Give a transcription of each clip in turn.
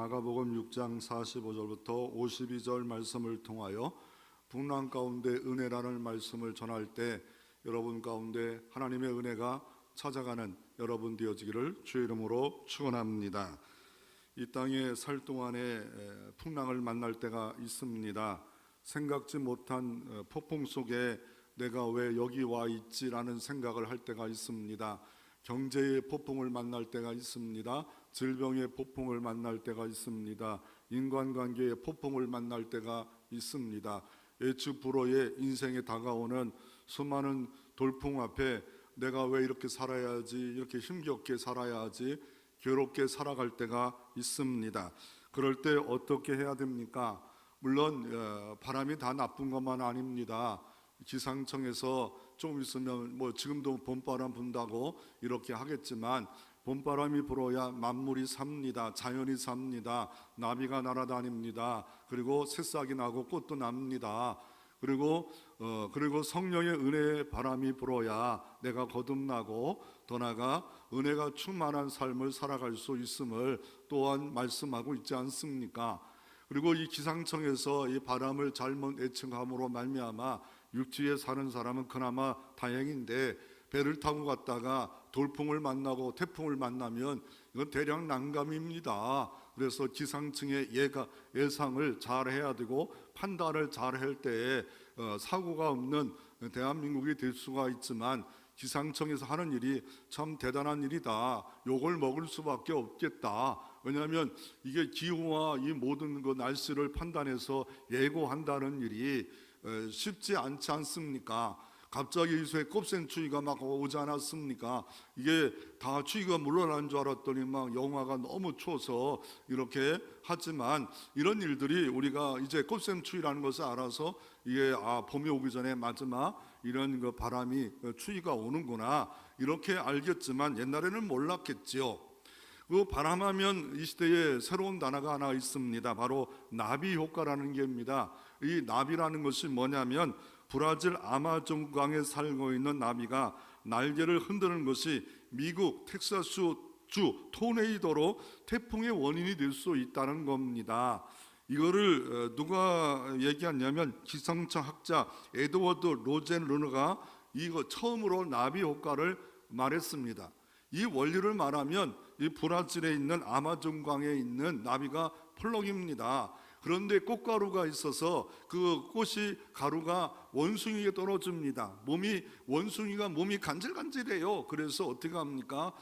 마가복음 6장 45절부터 52절 말씀을 통하여 풍랑 가운데 은혜라는 말씀을 전할 때 여러분 가운데 하나님의 은혜가 찾아가는 여러분 되어지기를 주의 이름으로 축원합니다. 이 땅에 살 동안에 풍랑을 만날 때가 있습니다. 생각지 못한 폭풍 속에 내가 왜 여기 와 있지라는 생각을 할 때가 있습니다. 경제의 폭풍을 만날 때가 있습니다. 질병의 폭풍을 만날 때가 있습니다. 인간관계의 폭풍을 만날 때가 있습니다. 예측 불허의 인생에 다가오는 수많은 돌풍 앞에 내가 왜 이렇게 살아야지, 이렇게 힘겹게 살아야지, 괴롭게 살아갈 때가 있습니다. 그럴 때 어떻게 해야 됩니까? 물론 바람이 다 나쁜 것만 아닙니다. 기상청에서 좀 있으면 지금도 봄바람 분다고 이렇게 하겠지만 봄바람이 불어야 만물이 삽니다. 자연이 삽니다. 나비가 날아다닙니다. 그리고 새싹이 나고 꽃도 납니다. 그리고 성령의 은혜의 바람이 불어야 내가 거듭나고 더 나아가 은혜가 충만한 삶을 살아갈 수 있음을 또한 말씀하고 있지 않습니까? 그리고 이 기상청에서 이 바람을 잘못 예측함으로 말미암아 육지에 사는 사람은 그나마 다행인데 배를 타고 갔다가 돌풍을 만나고 태풍을 만나면 이건 대량 난감입니다. 그래서 기상청의 예상을 잘 해야 되고 판단을 잘 할 때에 사고가 없는 대한민국이 될 수가 있지만 기상청에서 하는 일이 참 대단한 일이다. 욕을 먹을 수밖에 없겠다. 왜냐하면 이게 기후와 이 모든 그 날씨를 판단해서 예고한다는 일이 쉽지 않지 않습니까? 갑자기 이수에 꼽센추위가 막 오지 않았습니까? 이게 다 추위가 물러나는 줄 알았더니 막 영하가 너무 추워서 이렇게 하지만 이런 일들이 우리가 이제 꼽센추위라는 것을 알아서 이게 봄이 오기 전에 마지막 이런 그 바람이 추위가 오는구나 이렇게 알겠지만 옛날에는 몰랐겠지요. 그 바람하면 이 시대에 새로운 단어가 하나 있습니다. 바로 나비 효과라는 게입니다. 이 나비라는 것이 뭐냐면 브라질 아마존강에 살고 있는 나비가 날개를 흔드는 것이 미국 텍사스주 토네이도로 태풍의 원인이 될 수 있다는 겁니다. 이거를 누가 얘기했냐면 기상청 학자 에드워드 로젠 르너가 이거 처음으로 나비 효과를 말했습니다. 이 원리를 말하면 이 브라질에 있는 아마존강에 있는 나비가 펄럭입니다. 그런데 꽃가루가 있어서 그 꽃이 가루가 원숭이에 떨어집니다. 원숭이가 몸이 간질간질해요. 그래서 어떻게 합니까?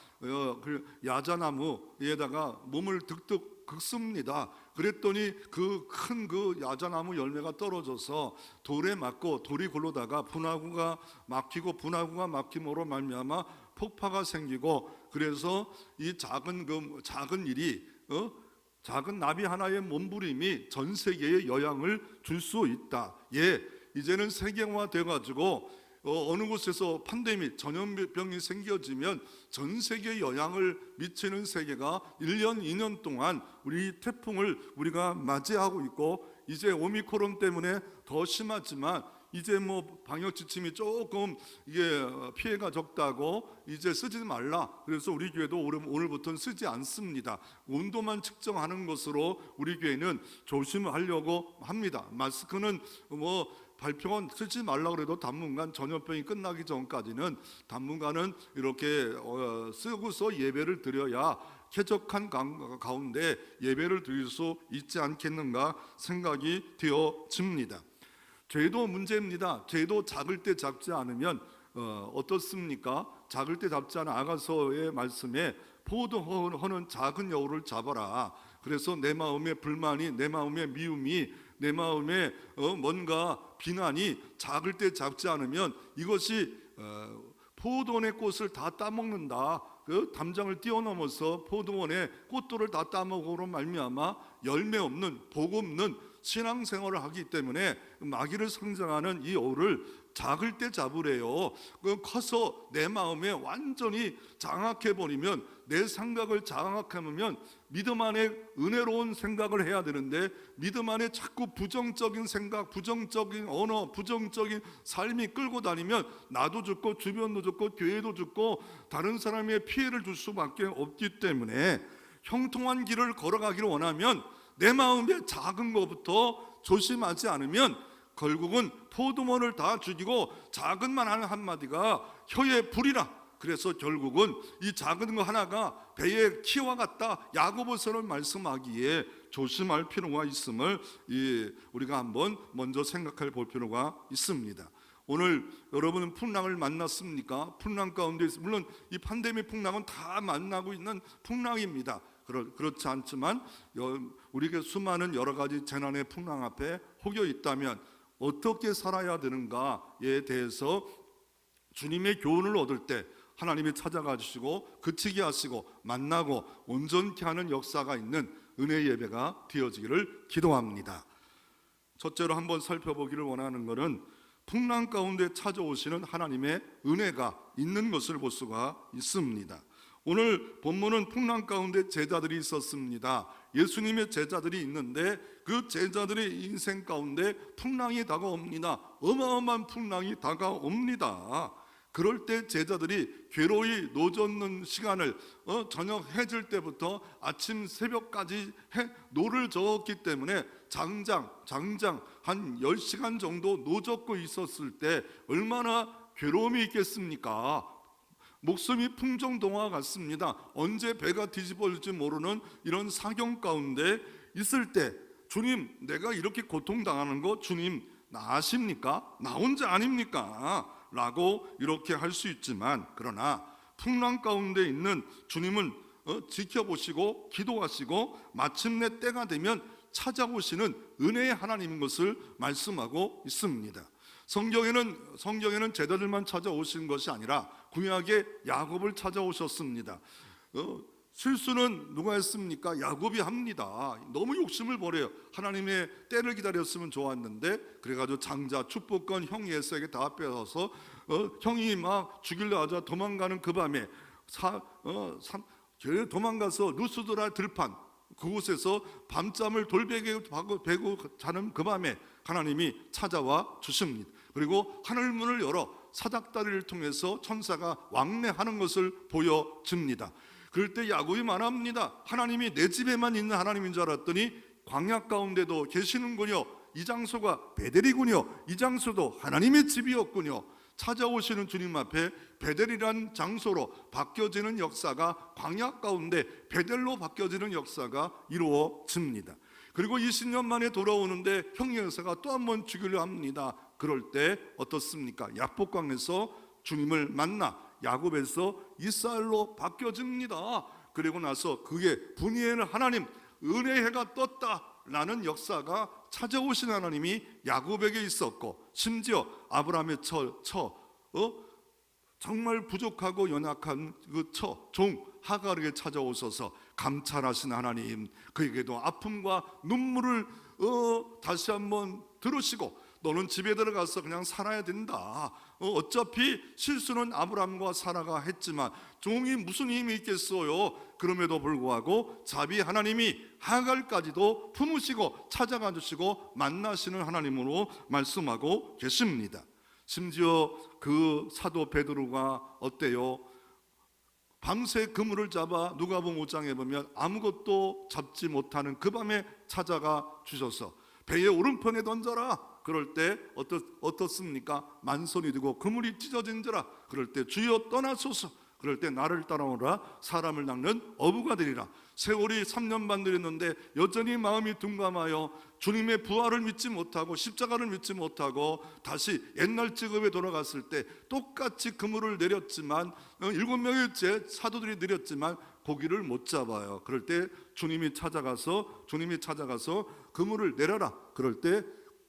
야자나무에다가 몸을 득득 긁습니다. 그랬더니 그 큰 그 야자나무 열매가 떨어져서 돌에 맞고 돌이 굴러다가 분화구가 막히고 분화구가 막힘으로 말미암아 폭파가 생기고 그래서 이 작은 일이 작은 나비 하나의 몸부림이 전 세계에 영향을 줄 수 있다. 이제는 세계화돼 가지고 어느 곳에서 팬데믹 전염병이 생겨지면 전 세계에 영향을 미치는 세계가 1년 2년 동안 우리 태풍을 우리가 맞이하고 있고 이제 오미크론 때문에 더 심하지만 이제 방역 지침이 조금 이게 피해가 적다고 이제 쓰지 말라. 그래서 우리 교회도 오늘부터는 쓰지 않습니다. 온도만 측정하는 것으로 우리 교회는 조심하려고 합니다. 마스크는 발표는 쓰지 말라고 그래도 당분간 전염병이 끝나기 전까지는 당분간은 이렇게 쓰고서 예배를 드려야 쾌적한 가운데 예배를 드릴 수 있지 않겠는가 생각이 되어집니다. 죄도 문제입니다. 죄도 작을 때 잡지 않으면 어떻습니까? 작을 때 잡지 않은 아가서의 말씀에 포도허는 작은 여우를 잡아라. 그래서 내 마음의 불만이, 내 마음의 미움이, 내 마음에 뭔가 비난이 작을 때 잡지 않으면 이것이 포도원의 꽃을 다 따먹는다. 그 담장을 뛰어넘어서 포도원의 꽃들을 다 따먹으로 말미암아 열매 없는 복 없는 신앙생활을 하기 때문에 마귀를 상징하는 이 여우를 작을 때 잡으래요. 커서 내 마음에 완전히 장악해버리면 내 생각을 장악하면 믿음 안에 은혜로운 생각을 해야 되는데 믿음 안에 자꾸 부정적인 생각, 부정적인 언어, 부정적인 삶이 끌고 다니면 나도 죽고 주변도 죽고 교회도 죽고 다른 사람의 피해를 줄 수밖에 없기 때문에 형통한 길을 걸어가기를 원하면 내 마음의 작은 것부터 조심하지 않으면 결국은 포도원을 다 죽이고 작은 말 한마디가 혀에 불이라. 그래서 결국은 이 작은 거 하나가 배의 키와 같다. 야고보서를 말씀하기에 조심할 필요가 있음을 우리가 한번 먼저 생각해 볼 필요가 있습니다. 오늘 여러분은 풍랑을 만났습니까? 풍랑 가운데 물론 이 팬데믹 풍랑은 다 만나고 있는 풍랑입니다. 그렇지 않지만 우리에게 수많은 여러 가지 재난의 풍랑 앞에 혹여 있다면 어떻게 살아야 되는가에 대해서 주님의 교훈을 얻을 때 하나님이 찾아가 주시고 그치게 하시고 만나고 온전케 하는 역사가 있는 은혜의 예배가 되어지기를 기도합니다. 첫째로 한번 살펴보기를 원하는 것은 풍랑 가운데 찾아오시는 하나님의 은혜가 있는 것을 볼 수가 있습니다. 오늘 본문은 풍랑 가운데 제자들이 있었습니다. 예수님의 제자들이 있는데 그 제자들의 인생 가운데 풍랑이 다가옵니다. 어마어마한 풍랑이 다가옵니다. 그럴 때 제자들이 괴로이 노젓는 시간을 저녁 해질 때부터 아침 새벽까지 노를 저었기 때문에 장장 한 10시간 정도 노젓고 있었을 때 얼마나 괴로움이 있겠습니까? 목숨이 풍정동화 같습니다. 언제 배가 뒤집어질지 모르는 이런 사경 가운데 있을 때 주님, 내가 이렇게 고통당하는 거 주님 나 아십니까? 나 혼자 아닙니까? 라고 이렇게 할 수 있지만 그러나 풍랑 가운데 있는 주님은 지켜보시고 기도하시고 마침내 때가 되면 찾아오시는 은혜의 하나님인 것을 말씀하고 있습니다. 성경에는 제자들만 찾아오신 것이 아니라 구약의 야곱을 찾아오셨습니다. 실수는 누가 했습니까? 야곱이 합니다. 너무 욕심을 버려요. 하나님의 때를 기다렸으면 좋았는데 그래가지고 장자 축복권 형 에서에게 다 빼앗아서 형이 막 죽이려 하자 도망가는 그 밤에 도망가서 루스드라 들판 그곳에서 밤잠을 돌베개 베고 자는 그 밤에 하나님이 찾아와 주십니다. 그리고 하늘문을 열어 사닥다리를 통해서 천사가 왕래하는 것을 보여줍니다. 그럴 때 야곱이 말합니다. 하나님이 내 집에만 있는 하나님인 줄 알았더니 광야 가운데도 계시는군요. 이 장소가 베델이군요. 이 장소도 하나님의 집이었군요. 찾아오시는 주님 앞에 베델이란 장소로 바뀌어지는 역사가 광야 가운데 베델로 바뀌어지는 역사가 이루어집니다. 그리고 20년 만에 돌아오는데 형 여사가 또 한 번 죽이려 합니다. 그럴 때 어떻습니까? 야복강에서 주님을 만나 야곱에서 이스라엘로 바뀌어집니다. 그리고 나서 그게 분이엘 하나님 은혜의 해가 떴다라는 역사가 찾아오신 하나님이 야곱에게 있었고 심지어 아브라함의 정말 부족하고 연약한 그 종 하갈에게 찾아오셔서 감찰하신 하나님, 그에게도 아픔과 눈물을 다시 한번 들으시고 너는 집에 들어가서 그냥 살아야 된다. 어차피 실수는 아브라함과 사라가 했지만 종이 무슨 힘이 있겠어요. 그럼에도 불구하고 자비 하나님이 하갈까지도 품으시고 찾아가 주시고 만나시는 하나님으로 말씀하고 계십니다. 심지어 그 사도 베드로가 어때요? 밤새 그물을 잡아 누가복음 5장에 보면 아무것도 잡지 못하는 그 밤에 찾아가 주셔서 배의 오른편에 던져라. 그럴 때 어떻습니까? 만손이 되고 그물이 찢어진지라. 그럴 때 주여 떠나소서. 그럴 때 나를 따라오라. 사람을 낚는 어부가 되리라. 세월이 3년 반 되었는데 여전히 마음이 둔감하여 주님의 부활을 믿지 못하고 십자가를 믿지 못하고 다시 옛날 직업에 돌아갔을 때 똑같이 그물을 내렸지만 7명의 사도들이 내렸지만 고기를 못 잡아요. 그럴 때 주님이 찾아가서 그물을 내려라. 그럴 때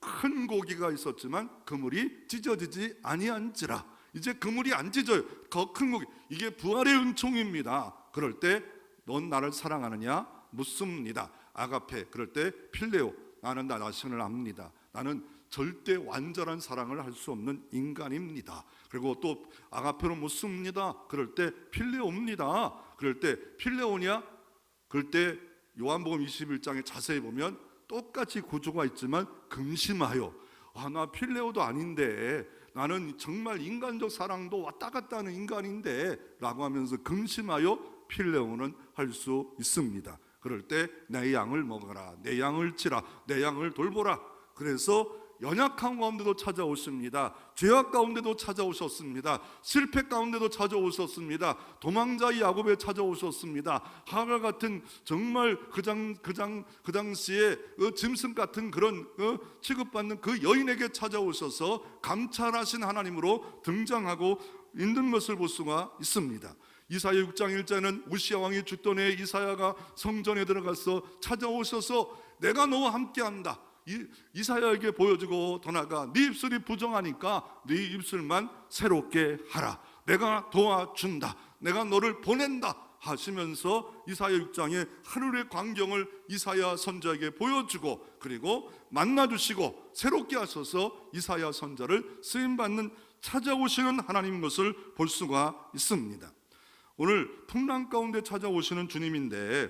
큰 고기가 있었지만 그물이 찢어지지 아니한지라. 이제 그물이 안 찢어요. 더 큰 고기. 이게 부활의 은총입니다. 그럴 때 넌 나를 사랑하느냐? 묻습니다. 아가페. 그럴 때 필레오. 나는 나 자신을 압니다. 나는 절대 완전한 사랑을 할 수 없는 인간입니다. 그리고 또 아가페로 묻습니다. 그럴 때 필레오입니다. 그럴 때 필레오냐? 그럴 때 요한복음 21장에 자세히 보면 똑같이 구조가 있지만 근심하여 나 필레오도 아닌데 나는 정말 인간적 사랑도 왔다 갔다 하는 인간인데 라고 하면서 근심하여 필레오는 할 수 있습니다. 그럴 때 내 양을 먹어라, 내 양을 치라, 내 양을 돌보라. 그래서 연약한 가운데도 찾아오십니다. 죄악 가운데도 찾아오셨습니다. 실패 가운데도 찾아오셨습니다. 도망자 야곱에 찾아오셨습니다. 하갈 같은 정말 그 당시에 짐승 같은 그런 취급받는 그 여인에게 찾아오셔서 감찰하신 하나님으로 등장하고 있는 것을 볼 수가 있습니다. 이사야 6장 1절에는 우시야 왕이 죽던 해에 이사야가 성전에 들어가서 찾아오셔서 내가 너와 함께한다, 이사야에게 보여주고 더 나아가 네 입술이 부정하니까 네 입술만 새롭게 하라, 내가 도와준다, 내가 너를 보낸다 하시면서 이사야 6장에 하늘의 광경을 이사야 선지자에게 보여주고 그리고 만나주시고 새롭게 하셔서 이사야 선지자를 쓰임받는 찾아오시는 하나님인 것을 볼 수가 있습니다. 오늘 풍랑 가운데 찾아오시는 주님인데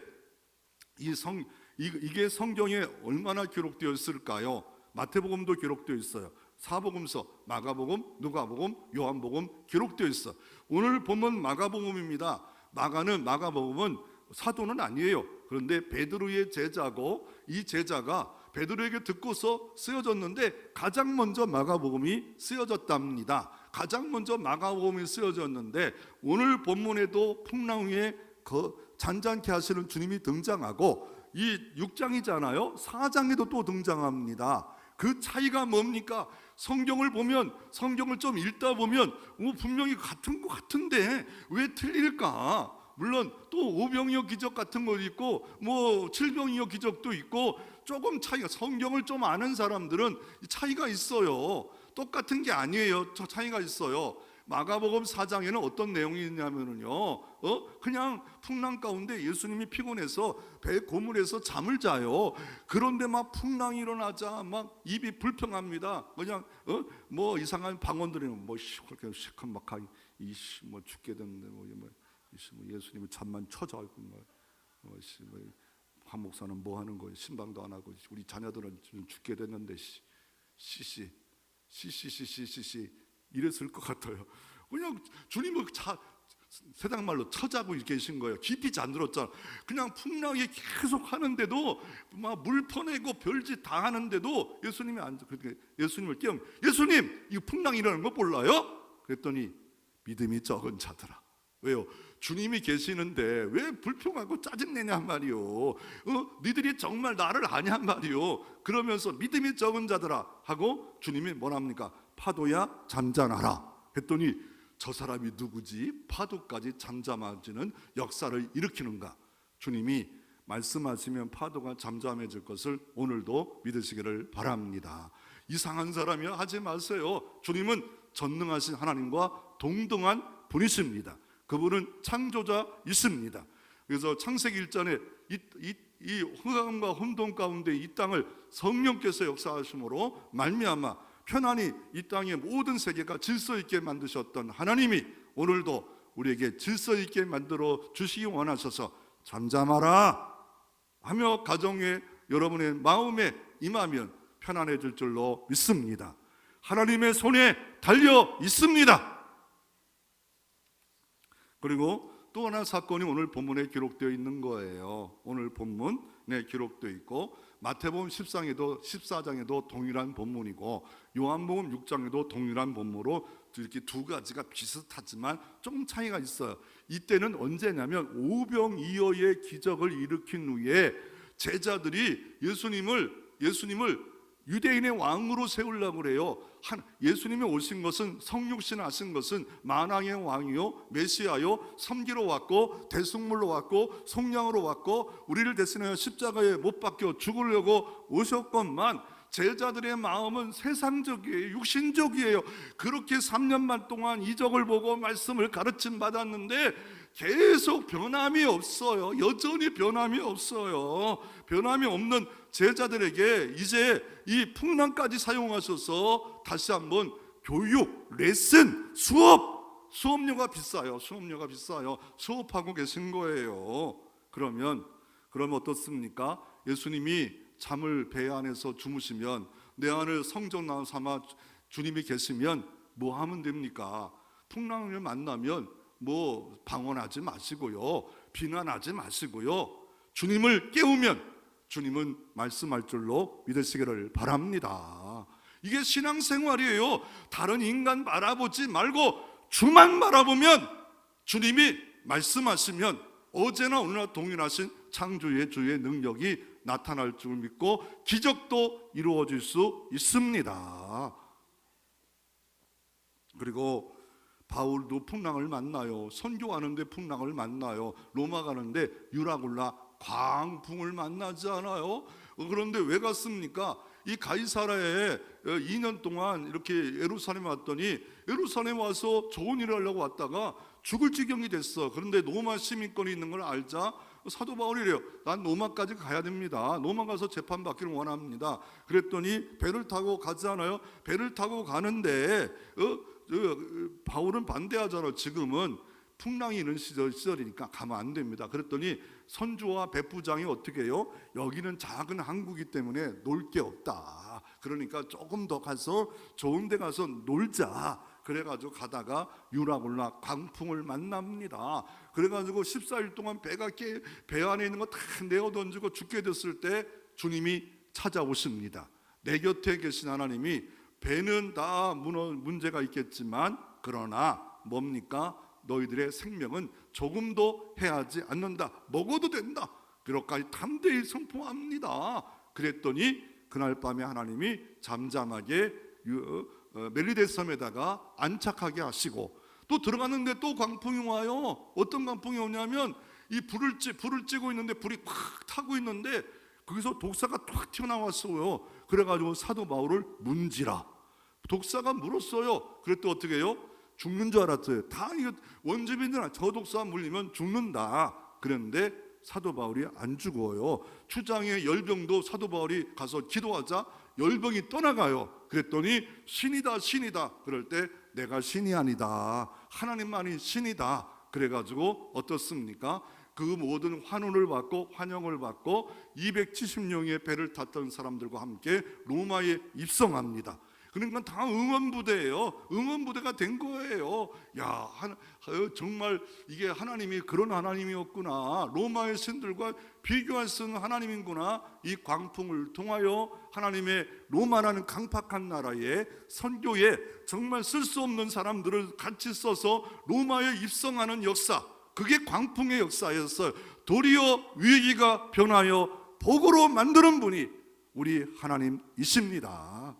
이게 성경에 얼마나 기록되어 있을까요? 마태복음도 기록되어 있어요. 사복음서, 마가복음, 누가복음, 요한복음 기록되어 있어. 오늘 보면 마가복음입니다. 마가복음은 사도는 아니에요. 그런데 베드로의 제자고 이 제자가 베드로에게 듣고서 쓰여졌는데 가장 먼저 마가복음이 쓰여졌답니다. 가장 먼저 마가복음이 쓰여졌는데 오늘 본문에도 풍랑 위에 잔잔케 하시는 주님이 등장하고 이 6장이잖아요. 4장에도 또 등장합니다. 그 차이가 뭡니까? 성경을 좀 읽다 보면 분명히 같은 것 같은데 왜 틀릴까? 물론 또 오병이어 기적 같은 것도 있고 칠병이어 기적도 있고 조금 차이가, 성경을 좀 아는 사람들은 차이가 있어요. 똑같은 게 아니에요. 차이가 있어요. 마가복음 4장에는 어떤 내용이 있냐면요, 그냥 풍랑 가운데 예수님이 피곤해서 배 고물에서 잠을 자요. 그런데 막 풍랑이 일어나자 막 입이 불평합니다. 그냥 이상한 방언들이 그렇게 시큰막하게 죽게 됐는데 예수님이 잠만 쳐자. 한 목사는 뭐 하는 거예요? 신방도 안 하고 우리 자녀들은 죽게 됐는데 시시 이랬을 것 같아요. 그냥 주님은 세상 말로 처자고 계신 거예요. 깊이 잠들었잖아. 그냥 풍랑이 계속 하는데도 막 물 퍼내고 별짓 다 하는데도 예수님이 예수님을 깨우면 예수님, 이 풍랑 일어나는 거 몰라요? 그랬더니 믿음이 적은 자들아. 왜요? 주님이 계시는데 왜 불평하고 짜증내냔 말이요. 니들이 정말 나를 아냔 말이요. 그러면서 믿음이 적은 자들아 하고 주님이 뭐랍니까? 파도야 잠잠하라 했더니 저 사람이 누구지? 파도까지 잠잠해지는 역사를 일으키는가? 주님이 말씀하시면 파도가 잠잠해질 것을 오늘도 믿으시기를 바랍니다. 이상한 사람이야 하지 마세요. 주님은 전능하신 하나님과 동등한 분이십니다. 그분은 창조자이십니다. 그래서 창세기 1장에 이 흑암과 혼돈 가운데 이 땅을 성령께서 역사하심으로 말미암아 편안히 이 땅의 모든 세계가 질서 있게 만드셨던 하나님이 오늘도 우리에게 질서 있게 만들어 주시기 원하셔서 잠잠하라 하며 가정에 여러분의 마음에 임하면 편안해질 줄로 믿습니다. 하나님의 손에 달려 있습니다. 그리고 또 하나 사건이 오늘 본문에 기록되어 있는 거예요. 오늘 본문에 기록되어 있고 마태복음 14장에도 동일한 본문이고 요한복음 6장에도 동일한 본문으로 이렇게 두 가지가 비슷하지만 조금 차이가 있어요. 이때는 언제냐면 오병이어의 기적을 일으킨 후에 제자들이 예수님을 유대인의 왕으로 세우려고 그래요. 예수님이 오신 것은 성육신 하신 것은 만왕의 왕이요 메시아요 섬기러 왔고 대속물로 왔고 속량으로 왔고 우리를 대신하여 십자가에 못 박혀 죽으려고 오셨건만 제자들의 마음은 세상적이에요. 육신적이에요. 그렇게 3년만 동안 이적을 보고 말씀을 가르침 받았는데 계속 변함이 없어요. 여전히 변함이 없어요. 변함이 없는 제자들에게 이제 이 풍랑까지 사용하셔서 다시 한번 교육, 레슨, 수업료가 비싸요. 수업하고 계신 거예요. 그러면 어떻습니까? 예수님이 잠을 배 안에서 주무시면 내 안을 성전 삼아 주님이 계시면 뭐 하면 됩니까? 풍랑을 만나면 방언하지 마시고요. 비난하지 마시고요, 주님을 깨우면 주님은 말씀할 줄로 믿으시기를 바랍니다. 이게 신앙생활이에요. 다른 인간 바라보지 말고 주만 바라보면, 주님이 말씀하시면 어제나 오늘나 동일하신 창조의 주의 능력이 나타날 줄 믿고 기적도 이루어질 수 있습니다. 그리고 바울도 풍랑을 만나요. 선교하는데 풍랑을 만나요. 로마 가는데 유라굴라 광풍을 만나지 않아요? 그런데 왜 갔습니까? 이 가이사라에 2년 동안 이렇게 예루살렘에 왔더니, 예루살렘 와서 좋은 일을 하려고 왔다가 죽을 지경이 됐어. 그런데 로마 시민권이 있는 걸 알자 사도 바울이래요. 난 로마까지 가야 됩니다. 로마 가서 재판받기를 원합니다. 그랬더니 배를 타고 가잖아요. 배를 타고 가는데 바울은 반대하잖아요. 지금은 풍랑이 있는 시절이니까 가면 안 됩니다. 그랬더니 선주와 백부장이 어떻게 해요? 여기는 작은 항구이기 때문에 놀 게 없다. 그러니까 조금 더 가서 좋은 데 가서 놀자. 그래가지고 가다가 유라굴라 광풍을 만납니다. 그래가지고 14일 동안 배 안에 있는 거 다 내어 던지고 죽게 됐을 때 주님이 찾아오십니다. 내 곁에 계신 하나님이, 배는 다 문제가 있겠지만 그러나 뭡니까? 너희들의 생명은 조금도 해하지 않는다. 먹어도 된다. 그렇게까지 담대히 선포합니다. 그랬더니 그날 밤에 하나님이 잠잠하게 멜리데 섬에다가 안착하게 하시고, 또 들어갔는데 또 광풍이 와요. 어떤 광풍이 오냐면 이 불을 찌고 있는데 불이 팍 타고 있는데 거기서 독사가 탁 튀어나왔어요. 그래가지고 사도 바울을 문지라. 독사가 물었어요. 그랬더니 어떻게 해요? 죽는 줄 알았어요. 다 이거 원주민들은 저 독사 물리면 죽는다. 그랬는데 사도 바울이 안 죽어요. 추장의 열병도 사도 바울이 가서 기도하자 열병이 떠나가요. 그랬더니 신이다 신이다. 그럴 때 내가 신이 아니다, 하나님만이 신이다. 그래가지고 어떻습니까? 그 모든 환호를 받고 환영을 받고 270명의 배를 탔던 사람들과 함께 로마에 입성합니다. 그러니까 다 응원부대예요. 응원부대가 된 거예요. 야, 정말 이게 하나님이 그런 하나님이었구나. 로마의 신들과 비교할 수 없는 하나님이구나. 이 광풍을 통하여 하나님의 로마라는 강팍한 나라에 선교에 정말 쓸 수 없는 사람들을 같이 써서 로마에 입성하는 역사, 그게 광풍의 역사였어요. 도리어 위기가 변하여 복으로 만드는 분이 우리 하나님이십니다.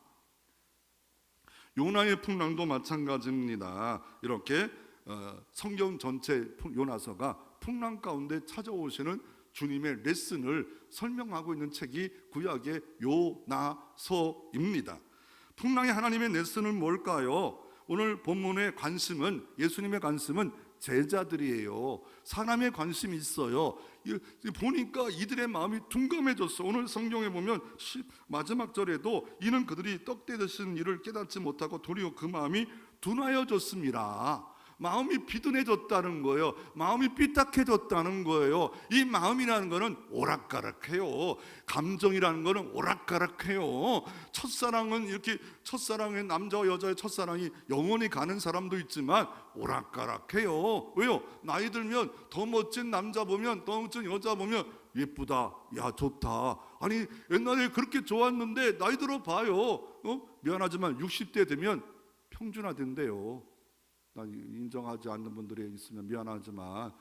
요나의 풍랑도 마찬가지입니다. 이렇게 성경 전체 요나서가 풍랑 가운데 찾아오시는 주님의 레슨을 설명하고 있는 책이 구약의 요나서입니다. 풍랑의 하나님의 레슨은 뭘까요? 오늘 본문의 관심은, 예수님의 관심은 제자들이에요. 사람의 관심이 있어요. 보니까 이들의 마음이 둔감해졌어. 오늘 성경에 보면 마지막 절에도 이는 그들이 떡대드신 일을 깨닫지 못하고 도리어 그 마음이 둔하여졌습니다. 마음이 비둔해졌다는 거예요. 마음이 삐딱해졌다는 거예요. 이 마음이라는 거는 오락가락해요. 감정이라는 거는 오락가락해요. 첫사랑은 이렇게, 첫사랑의 남자와 여자의 첫사랑이 영원히 가는 사람도 있지만 오락가락해요. 왜요? 나이 들면 더 멋진 남자 보면, 더 멋진 여자 보면 예쁘다, 야 좋다. 아니 옛날에 그렇게 좋았는데 나이 들어 봐요. 미안하지만 60대 되면 평준화된대요. 난 인정하지 않는 분들이 있으면 미안하지만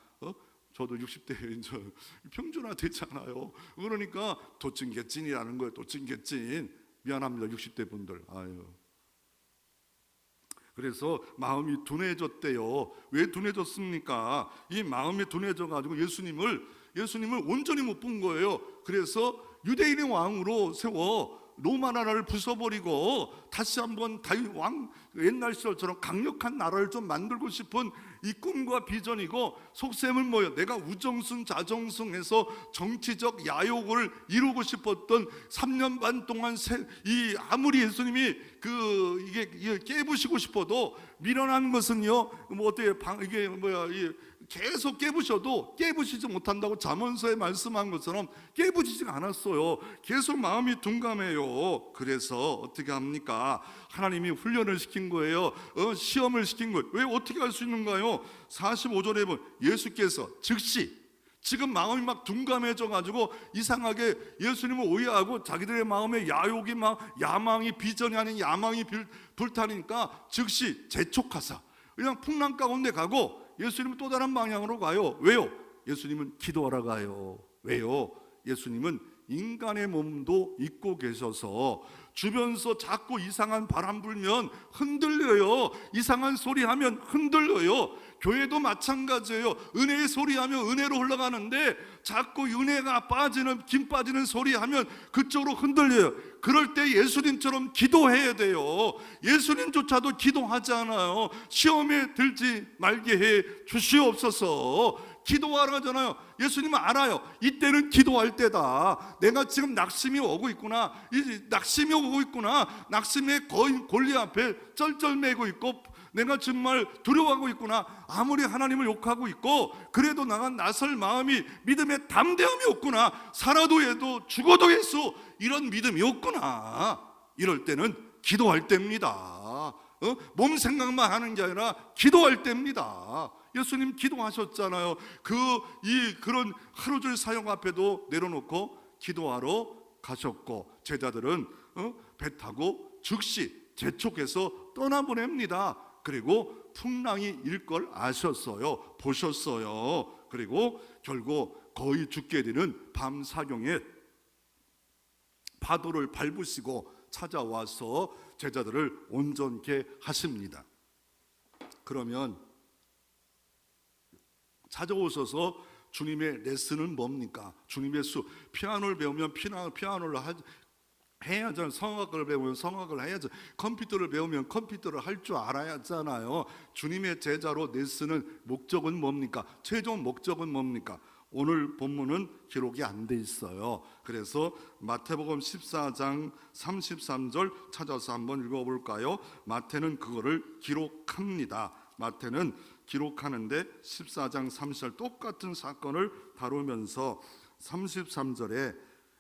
저도 60대에 이제 평준화됐잖아요. 그러니까 도찐개찐이라는 거예요. 도찐개찐. 미안합니다 60대 분들. 아유. 그래서 마음이 둔해졌대요. 왜 둔해졌습니까? 이 마음이 둔해져 가지고 예수님을 온전히 못 본 거예요. 그래서 유대인의 왕으로 세워 로마 나라를 부숴버리고 다시 한번 다윗 왕 옛날 시절처럼 강력한 나라를 좀 만들고 싶은 이 꿈과 비전이고, 속셈은 뭐예요? 내가 우정승 자정승해서 정치적 야욕을 이루고 싶었던 3년 반 동안 이 아무리 예수님이 이게 깨부시고 싶어도 미련한 것은요, 뭐 어때요? 이게 뭐야? 계속 깨부셔도 깨부시지 못한다고 잠언서에 말씀한 것처럼 깨부시지가 않았어요. 계속 마음이 둔감해요. 그래서 어떻게 합니까? 하나님이 훈련을 시킨 거예요. 시험을 시킨 거예요. 왜 어떻게 할 수 있는가요? 45절에 보면 예수께서 즉시 지금 마음이 막 둔감해져 가지고 이상하게 예수님을 오해하고 자기들의 마음에 야욕이 막 야망이 비전이 아닌 야망이 불타니까 즉시 재촉하사 그냥 풍랑 가운데 가고 예수님은 또 다른 방향으로 가요. 왜요? 예수님은 기도하러 가요. 왜요? 예수님은 인간의 몸도 입고 계셔서 주변에서 자꾸 이상한 바람 불면 흔들려요. 이상한 소리 하면 흔들려요. 교회도 마찬가지예요. 은혜의 소리 하면 은혜로 흘러가는데 자꾸 은혜가 빠지는 김 빠지는 소리 하면 그쪽으로 흔들려요. 그럴 때 예수님처럼 기도해야 돼요. 예수님조차도 기도하잖아요. 시험에 들지 말게 해 주시옵소서. 기도하러 가잖아요. 예수님은 알아요. 이때는 기도할 때다. 내가 지금 낙심이 오고 있구나. 낙심이 오고 있구나. 낙심의 거인 골리 앞에 쩔쩔매고 있고 내가 정말 두려워하고 있구나. 아무리 하나님을 욕하고 있고 그래도 나설 마음이 믿음의 담대함이 없구나. 살아도 해도 죽어도 예수 이런 믿음이 없구나. 이럴 때는 기도할 때입니다. 몸 생각만 하는 게 아니라 기도할 때입니다. 예수님 기도하셨잖아요. 그런 하루줄 사역 앞에도 내려놓고 기도하러 가셨고 제자들은 배 타고 즉시 재촉해서 떠나보냅니다. 그리고 풍랑이 일 걸 아셨어요. 보셨어요. 그리고 결국 거의 죽게 되는 밤 사경에 파도를 밟으시고 찾아와서 제자들을 온전케 하십니다. 그러면 찾아오셔서 주님의 레슨은 뭡니까? 주님의 피아노를 배우면 피아노를 해야 하잖아요. 성악을 배우면 성악을 해야죠. 컴퓨터를 배우면 컴퓨터를 할 줄 알아야 하잖아요. 주님의 제자로 레슨은 목적은 뭡니까? 최종 목적은 뭡니까? 오늘 본문은 기록이 안 돼 있어요. 그래서 마태복음 14장 33절 찾아서 한번 읽어볼까요? 마태는 그거를 기록합니다. 마태는 기록하는데 14장 30절 똑같은 사건을 다루면서 33절에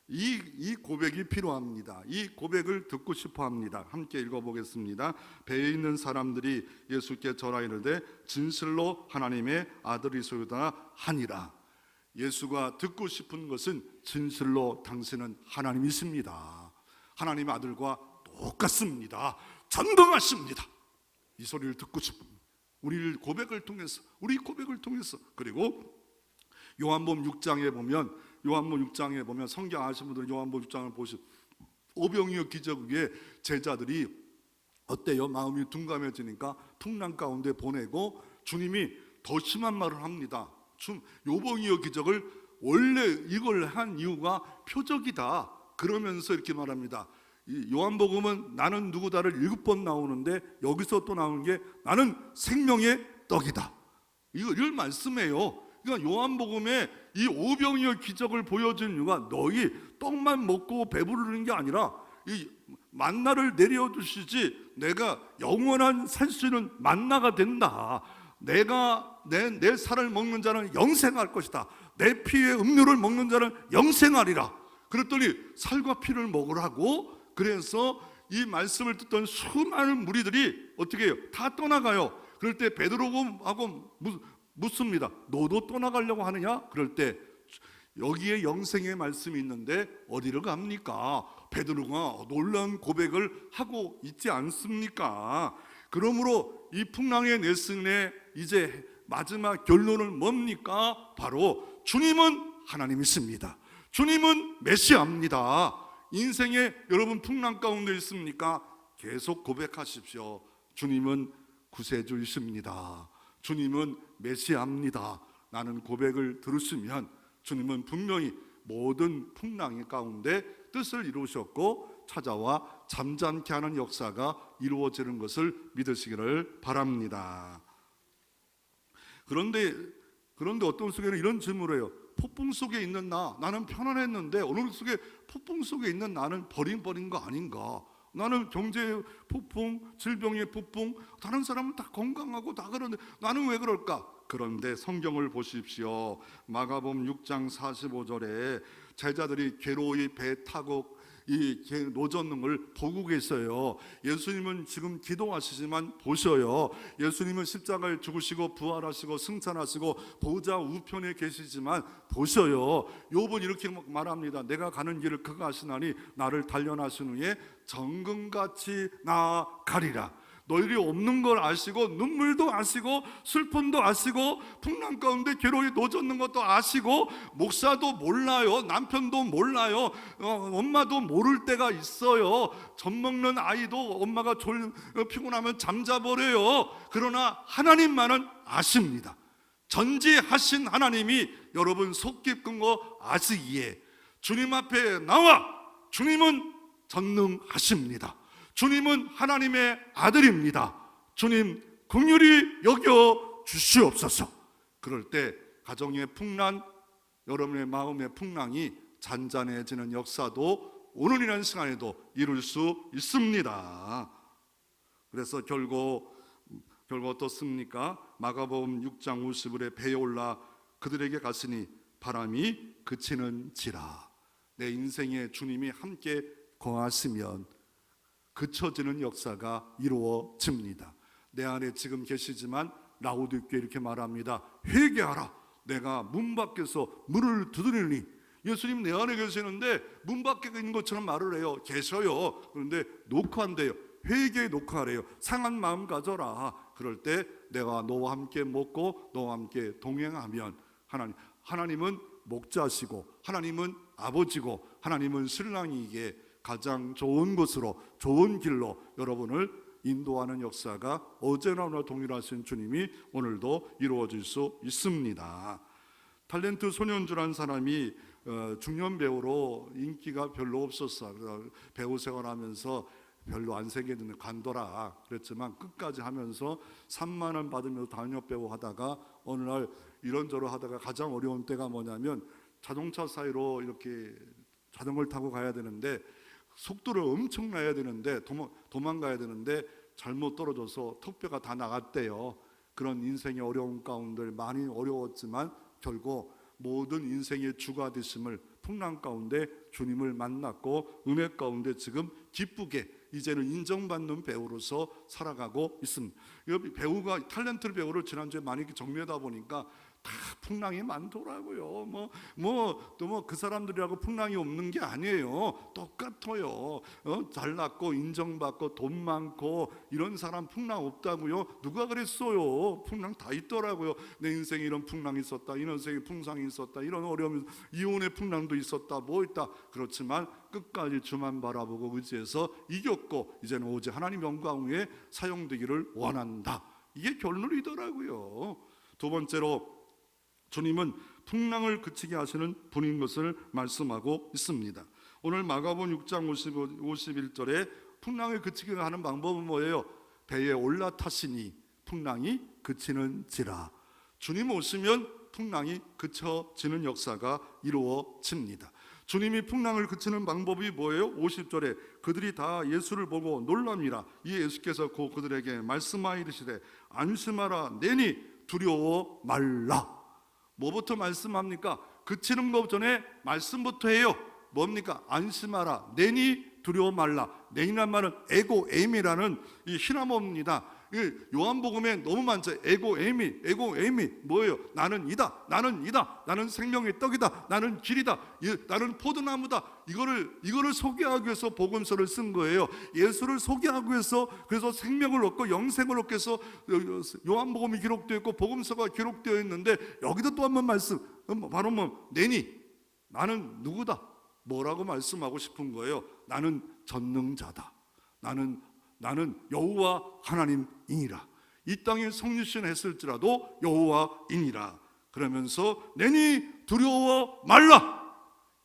이 고백이 필요합니다. 이 고백을 듣고 싶어 합니다. 함께 읽어보겠습니다. 배에 있는 사람들이 예수께 절하이르되 진실로 하나님의 아들이소이다 하니라. 예수가 듣고 싶은 것은 진실로 당신은 하나님이십니다. 하나님의 아들과 똑같습니다. 전등하십니다. 이 소리를 듣고 싶습니다. 우리 고백을 통해서 그리고 요한복음 6장에 보면 성경 아시는 분들은 요한복음 6장을 보시면 오병이어 기적 후에 제자들이 어때요? 마음이 둔감해지니까 풍랑 가운데 보내고 주님이 더 심한 말을 합니다. 오병이어 기적을 원래 이걸 한 이유가 표적이다 그러면서 이렇게 말합니다. 요한복음은 나는 누구다를 7번 나오는데 여기서 또 나오는 게 나는 생명의 떡이다. 이걸 말씀해요. 그러니까 요한복음에 이 오병이어 기적을 보여준 이유가 너희 떡만 먹고 배부르는 게 아니라 이 만나를 내려주시지 내가 영원한 살 수 있는 만나가 된다. 내가 내 살을 먹는 자는 영생할 것이다. 내 피의 음료를 먹는 자는 영생하리라. 그랬더니 살과 피를 먹으라고. 그래서 이 말씀을 듣던 수많은 무리들이 어떻게 해요? 다 떠나가요. 그럴 때 베드로하고 묻습니다. 너도 떠나가려고 하느냐? 그럴 때 여기에 영생의 말씀이 있는데 어디로 갑니까? 베드로가 놀라운 고백을 하고 있지 않습니까? 그러므로 이 풍랑의 레슨의 이제 마지막 결론은 뭡니까? 바로 주님은 하나님이십니다. 주님은 메시아입니다. 인생에 여러분 풍랑 가운데 있습니까? 계속 고백하십시오. 주님은 구세주이십니다. 주님은 메시아입니다. 라는 고백을 들으시면 주님은 분명히 모든 풍랑 가운데 뜻을 이루셨고 찾아와 잠잠케 하는 역사가 이루어지는 것을 믿으시기를 바랍니다. 그런데 어떤 속에는 이런 질문을 해요. 폭풍 속에 있는 나는 편안했는데 어느 속에 폭풍 속에 있는 나는 버린 거 아닌가? 나는 경제의 폭풍, 질병의 폭풍, 다른 사람은 다 건강하고 다 그런데 나는 왜 그럴까? 그런데 성경을 보십시오. 마가복음 6장 45절에 제자들이 괴로이 배 타고 이 노젓는 걸 보고 계세요. 예수님은 지금 기도하시지만 보셔요. 예수님은 십자가에 죽으시고 부활하시고 승천하시고 보좌 우편에 계시지만 보셔요. 욥은 이렇게 말합니다. 내가 가는 길을 그가 아시나니 나를 단련하신 후에 정금같이 나아가리라. 너희들이 없는 걸 아시고 눈물도 아시고 슬픔도 아시고 풍랑 가운데 괴로이 노젓는 것도 아시고 목사도 몰라요. 남편도 몰라요. 엄마도 모를 때가 있어요. 젖 먹는 아이도 엄마가 피곤하면 잠자버려요. 그러나 하나님만은 아십니다. 전지하신 하나님이 여러분 속 깊은 거 아시기에 주님 앞에 나와 주님은 전능하십니다. 주님은 하나님의 아들입니다. 주님 긍휼히 여겨 주시옵소서. 그럴 때 가정의 풍랑, 여러분의 마음의 풍랑이 잔잔해지는 역사도 오늘이라는 시간에도 이룰 수 있습니다. 그래서 결국 어떻습니까? 마가복음 6장 50절에 배에 올라 그들에게 갔으니 바람이 그치는지라. 내 인생에 주님이 함께 거하시면 그쳐지는 역사가 이루어집니다. 내 안에 지금 계시지만 라오디게에 이렇게 말합니다. 회개하라. 내가 문 밖에서 문을 두드리니. 예수님 내 안에 계시는데 문 밖에 있는 것처럼 말을 해요. 계셔요. 그런데 녹화한대요. 회개에 녹화하래요. 상한 마음 가져라. 그럴 때 내가 너와 함께 먹고 너와 함께 동행하면 하나님은 목자시고 하나님은 아버지고 하나님은 신랑이기에 가장 좋은 곳으로 좋은 길로 여러분을 인도하는 역사가 어제나 오늘 동일하신 주님이 오늘도 이루어질 수 있습니다. 탤런트 손현주라는 사람이 중년 배우로 인기가 별로 없었어. 배우 생활하면서 별로 안 생기는 관둬라 그랬지만 끝까지 하면서 3만 원 받으면서 단역 배우 하다가 어느 날 이런저런 하다가 가장 어려운 때가 뭐냐면 자동차 사이로 이렇게 자전거를 타고 가야 되는데 속도를 엄청 내야 되는데 도망가야 되는데 잘못 떨어져서 턱뼈가 다 나갔대요. 그런 인생의 어려운 가운데 많이 어려웠지만 결국 모든 인생의 주가 되심을 풍랑 가운데 주님을 만났고 은혜 가운데 지금 기쁘게 이제는 인정받는 배우로서 살아가고 있습니다. 배우가 탤런트 배우를 지난주에 많이 정리하다 보니까 다 풍랑이 많더라고요. 또 그 사람들이라고 풍랑이 없는 게 아니에요. 똑같아요. 잘났고 인정받고 돈 많고 이런 사람 풍랑 없다고요? 누가 그랬어요? 풍랑 다 있더라고요. 내 인생에 이런 풍랑이 있었다. 이런 인생에 풍상이 있었다. 이런 어려움, 이혼의 풍랑도 있었다. 뭐 있다. 그렇지만 끝까지 주만 바라보고 의지해서 이겼고 이제는 오직 하나님 영광에 사용되기를 원한다. 이게 결론이더라고요. 두 번째로 주님은 풍랑을 그치게 하시는 분인 것을 말씀하고 있습니다. 오늘 마가복음 6장 51절에 풍랑을 그치게 하는 방법은 뭐예요? 배에 올라타시니 풍랑이 그치는지라. 주님 오시면 풍랑이 그쳐지는 역사가 이루어집니다. 주님이 풍랑을 그치는 방법이 뭐예요? 50절에 그들이 다 예수를 보고 놀랍니다. 이 예수께서 그들에게 말씀하여 이르시되 안심하라 내니 두려워 말라. 뭐부터 말씀합니까? 그치는 것 전에 말씀부터 해요. 뭡니까? 안심하라 내니 두려워 말라. 내니란 말은 에고에미라는 이 히라모입니다. 요한복음에 너무 많죠. 에고에미 뭐예요? 나는 이다, 나는 생명의 떡이다, 나는 길이다, 나는 포도나무다. 이거를 소개하기 위해서 복음서를 쓴 거예요. 예수를 소개하기 위해서. 그래서 생명을 얻고 영생을 얻기 위해서 요한복음이 기록되어 있고 복음서가 기록되어 있는데 여기도 또 한 번 말씀, 바로 내니 나는 누구다? 뭐라고 말씀하고 싶은 거예요? 나는 전능자다. 나는 여호와 하나님이니라. 이 땅에 성육신 했을지라도 여호와이니라. 그러면서 내니 두려워 말라.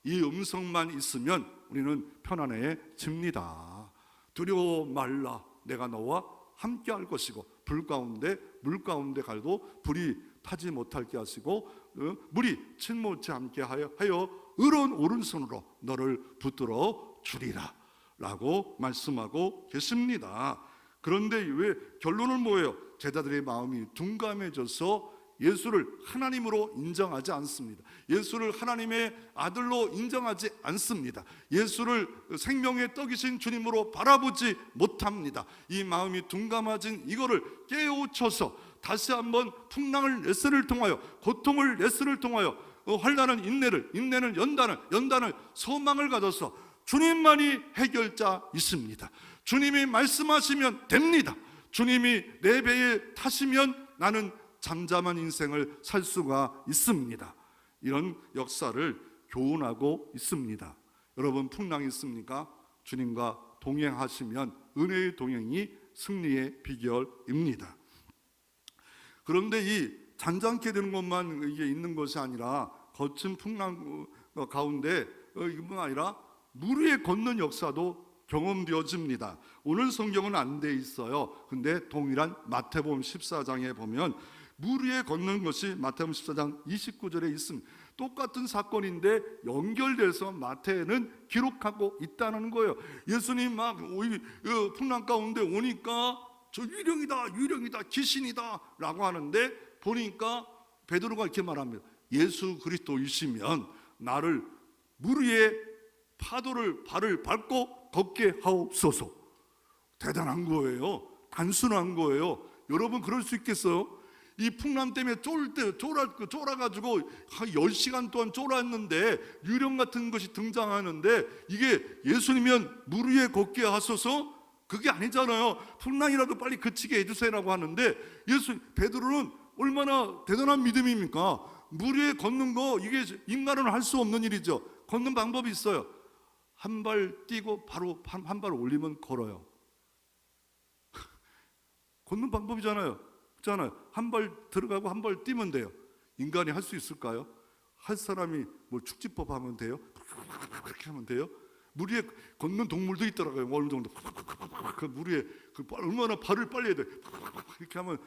이 음성만 있으면 우리는 편안해집니다. 두려워 말라. 내가 너와 함께 할 것이고 불 가운데 물 가운데 가도 불이 타지 못하게 하시고 물이 침몰치 않게 하여 의로운 오른손으로 너를 붙들어 주리라 라고 말씀하고 계십니다. 그런데 왜 결론은 뭐예요? 제자들의 마음이 둔감해져서 예수를 하나님으로 인정하지 않습니다. 예수를 하나님의 아들로 인정하지 않습니다. 예수를 생명의 떡이신 주님으로 바라보지 못합니다. 이 마음이 둔감해진 이거를 깨우쳐서 다시 한번 풍랑을 레슨을 통하여, 고통을 레슨을 통하여, 환난은 인내를, 인내는 연단을, 연단을 소망을 가져서 주님만이 해결자이십니다. 주님이 말씀하시면 됩니다. 주님이 내 배에 타시면 나는 잠잠한 인생을 살 수가 있습니다. 이런 역사를 교훈하고 있습니다. 여러분, 풍랑이 있습니까? 주님과 동행하시면 은혜의 동행이 승리의 비결입니다. 그런데 이 잔잔케 되는 것만 이게 있는 것이 아니라 거친 풍랑 가운데 이뿐 아니라 물 위에 걷는 역사도 경험되어집니다. 오늘 성경은 안 돼 있어요. 근데 동일한 마태복음 14장에 보면 물 위에 걷는 것이 마태복음 14장 29절에 있습니다. 똑같은 사건인데 연결돼서 마태는 기록하고 있다는 거예요. 예수님 막 풍랑 가운데 오니까 저 유령이다, 귀신이다 라고 하는데 보니까 베드로가 이렇게 말합니다. 예수 그리스도이시면 나를 물 위에 파도를 발을 밟고 걷게 하옵소서. 대단한 거예요. 단순한 거예요. 여러분, 그럴 수 있겠어요? 이 풍랑 때문에 쫄아가지고 한 10시간 동안 쫄았는데 유령 같은 것이 등장하는데 이게 예수님이면 물 위에 걷게 하소서? 그게 아니잖아요. 풍랑이라도 빨리 그치게 해주세요라고 하는데 베드로는 얼마나 대단한 믿음입니까? 물 위에 걷는 거, 이게 인간은 할 수 없는 일이죠. 걷는 방법이 있어요. 한 발 뛰고 바로 한 발 올리면 걸어요. 걷는 방법이잖아요. 한 발 들어가고 한 발 뛰면 돼요. 인간이 할 수 있을까요? 할 사람이 뭐 축지법 하면 돼요? 그렇게 하면 돼요? 물 위에 걷는 동물도 있더라고요. 어느 정도 그 물 위에 얼마나 발을 빨리 해야 돼. 이렇게 하면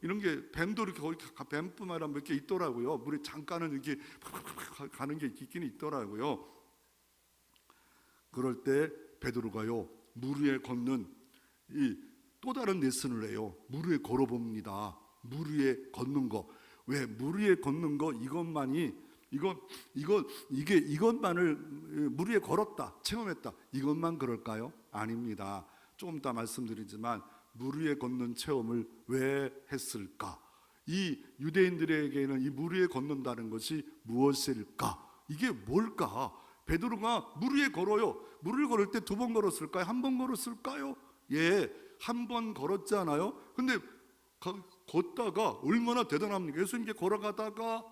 이런 게 뱀도 이렇게 뱀뿐만 아니라 몇 개 있더라고요. 물에 잠깐은 이렇게 가는 게 있긴 있더라고요. 그럴 때 베드로가요, 물 위에 걷는 이 또 다른 레슨을 해요. 물 위에 걸어봅니다. 물 위에 걷는 거. 왜 물 위에 걷는 거 이것만을 물 위에 걸었다, 체험했다, 이것만 그럴까요? 아닙니다. 조금 이따 말씀드리지만 물 위에 걷는 체험을 왜 했을까? 이 유대인들에게는 이 물 위에 걷는다는 것이 무엇일까? 이게 뭘까? 베드로가 물 위에 걸어요. 물을 걸을 때 2번 걸었을까요? 1번 걸었을까요? 예, 1번 걸었잖아요. 근데 걷다가 얼마나 대단합니까? 예수님께 걸어가다가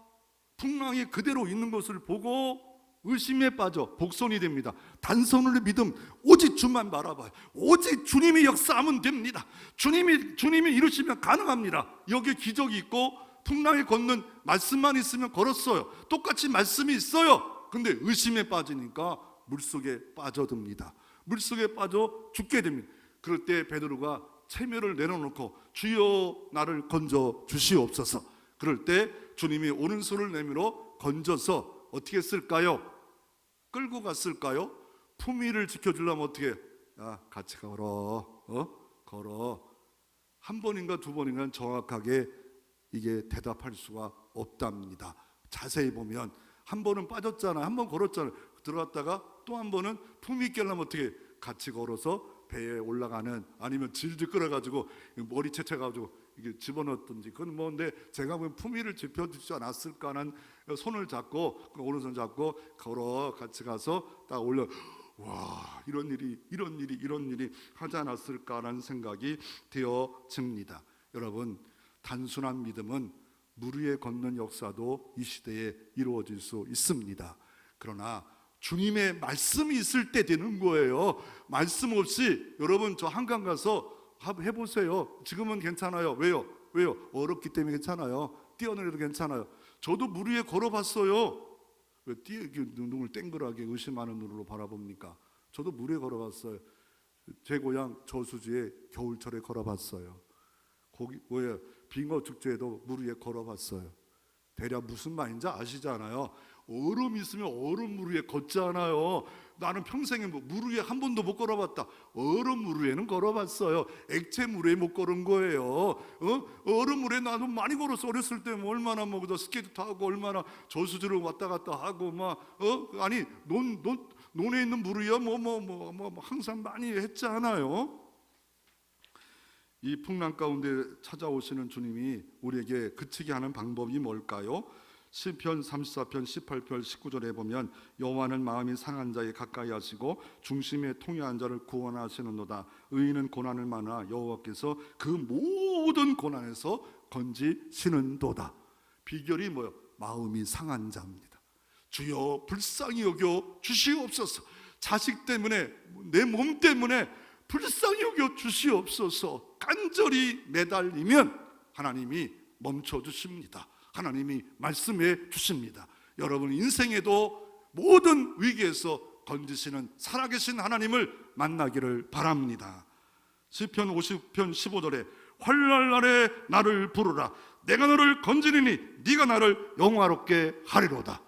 풍랑이 그대로 있는 것을 보고 의심에 빠져 복선이 됩니다. 단선으로 믿음, 오직 주만 바라봐요. 오직 주님이 역사하면 됩니다. 주님이 이루시면 가능합니다. 여기에 기적이 있고 풍랑에 걷는 말씀만 있으면 걸었어요. 똑같이 말씀이 있어요. 근데 의심에 빠지니까 물속에 빠져듭니다. 물속에 빠져 죽게 됩니다. 그럴 때 베드로가 체면을 내려놓고 주여 나를 건져 주시옵소서. 그럴 때 주님이 오른손을 내밀어 건져서 어떻게 했을까요? 끌고 갔을까요? 품위를 지켜주려면 어떻게? 야, 같이 걸어. 걸어. 1번인가 2번인가 정확하게 이게 대답할 수가 없답니다. 자세히 보면 1번은 빠졌잖아, 1번 걸었잖아. 들어갔다가 또 1번은 품위 있게 하려면 어떻게? 같이 걸어서 배에 올라가는, 아니면 질질 끌어가지고 머리 채채가지고 이게 집어넣었든지, 그건 뭔데 제가 보면 품위를 지켜주지 않았을까는 손을 잡고 오른손 잡고 걸어 같이 가서 딱 올려. 와, 이런 일이 하지 않았을까라는 생각이 되어집니다. 여러분, 단순한 믿음은 물 위에 걷는 역사도 이 시대에 이루어질 수 있습니다. 그러나 주님의 말씀이 있을 때 되는 거예요. 말씀 없이 여러분 저 한강 가서 해보세요. 지금은 괜찮아요. 왜요? 어렵기 때문에 괜찮아요. 뛰어내려도 괜찮아요. 저도 물 위에 걸어봤어요. 왜 눈을 땡그랗게 의심하는 눈으로 바라봅니까? 저도 물 위에 걸어봤어요. 제 고향 저수지에 겨울철에 걸어봤어요. 거기 빙어 축제에도 물 위에 걸어봤어요. 대략 무슨 말인지 아시잖아요. 얼음이 있으면 얼음 물 위에 걷잖아요. 나는 평생에 물 위에 한 번도 못 걸어봤다. 얼음 물 위에는 걸어봤어요. 액체 물 위에 못 걸은 거예요. 얼음 물에 나도 많이 걸었어. 어렸을 때 얼마나 스케이트 타고 얼마나 저수지를 왔다 갔다 하고 아니 논에 있는 물 위에 항상 많이 했잖아요. 이 풍랑 가운데 찾아오시는 주님이 우리에게 그치게 하는 방법이 뭘까요? 시편 34편 18편 19절에 보면 여호와는 마음이 상한 자에 가까이 하시고 중심에 통회한 자를 구원하시는도다. 의인은 고난을 만나 여호와께서 그 모든 고난에서 건지시는도다. 비결이 뭐예요? 마음이 상한 자입니다. 주여 불쌍히 여겨 주시옵소서. 자식 때문에 내 몸 때문에 불쌍히 여겨 주시옵소서. 간절히 매달리면 하나님이 멈춰주십니다. 하나님이 말씀해 주십니다. 여러분 인생에도 모든 위기에서 건지시는 살아계신 하나님을 만나기를 바랍니다. 시편 50편 15절에 환난 날에 나를 부르라. 내가 너를 건지리니 네가 나를 영화롭게 하리로다.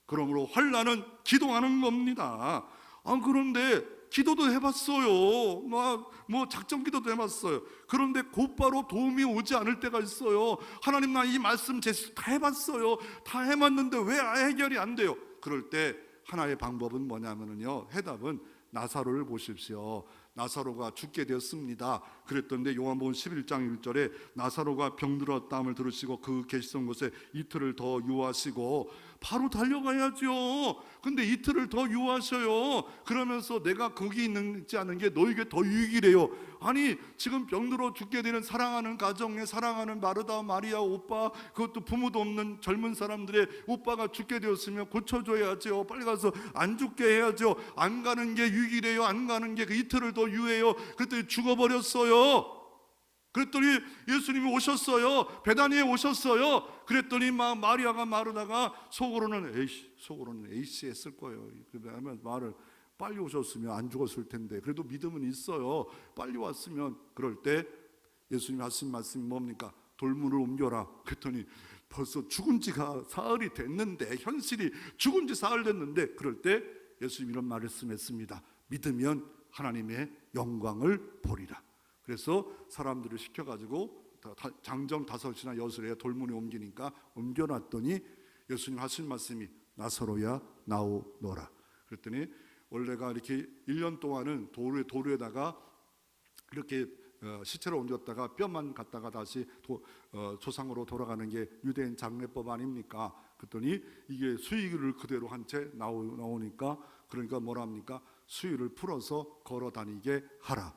그러므로 환난은 기도하는 겁니다. 그런데 기도도 해봤어요. 작전 기도도 해봤어요. 그런데 곧바로 도움이 오지 않을 때가 있어요. 하나님 나 이 말씀 제수 다 해봤어요. 다 해봤는데 왜 해결이 안 돼요? 그럴 때 하나의 방법은 뭐냐면요, 해답은 나사로를 보십시오. 나사로가 죽게 되었습니다. 그랬던데 요한복음 11장 1절에 나사로가 병들었다함을 들으시고 그 계시던 곳에 이틀을 더 유하시고 바로 달려가야죠. 근데 이틀을 더 유하셔요. 그러면서 내가 거기 있지 않은 게 너에게 더 유익이래요. 아니 지금 병들어 죽게 되는 사랑하는 가정에 사랑하는 마르다 마리아 오빠, 그것도 부모도 없는 젊은 사람들의 오빠가 죽게 되었으면 고쳐줘야죠. 빨리 가서 안 죽게 해야죠. 안 가는 게 유익이래요. 안 가는 게 그 이틀을 더 유해요. 그랬더니 죽어버렸어요. 그랬더니 예수님이 오셨어요. 베다니에 오셨어요. 그랬더니 마리아가 마르다가 속으로는 에이씨 했을 거예요. 그러면 말을 빨리 오셨으면 안 죽었을 텐데 그래도 믿음은 있어요. 빨리 왔으면. 그럴 때 예수님 하신 말씀이 뭡니까? 돌문을 옮겨라. 그랬더니 벌써 죽은 지가 사흘이 됐는데, 현실이 죽은 지 사흘 됐는데, 그럴 때 예수님 이런 말씀했습니다. 믿으면 하나님의 영광을 보리라. 그래서 사람들을 시켜가지고 장정 5이나 6에 돌문에 옮기니까 옮겨놨더니 예수님 하신 말씀이 나사로야 나오너라. 그랬더니 원래가 이렇게 1년 동안은 도로에다가 이렇게 시체를 옮겼다가 뼈만 갖다가 다시 조상으로 돌아가는 게 유대인 장례법 아닙니까? 그랬더니 이게 수의를 그대로 한 채 나오니까, 그러니까 뭐라 합니까? 수의를 풀어서 걸어 다니게 하라.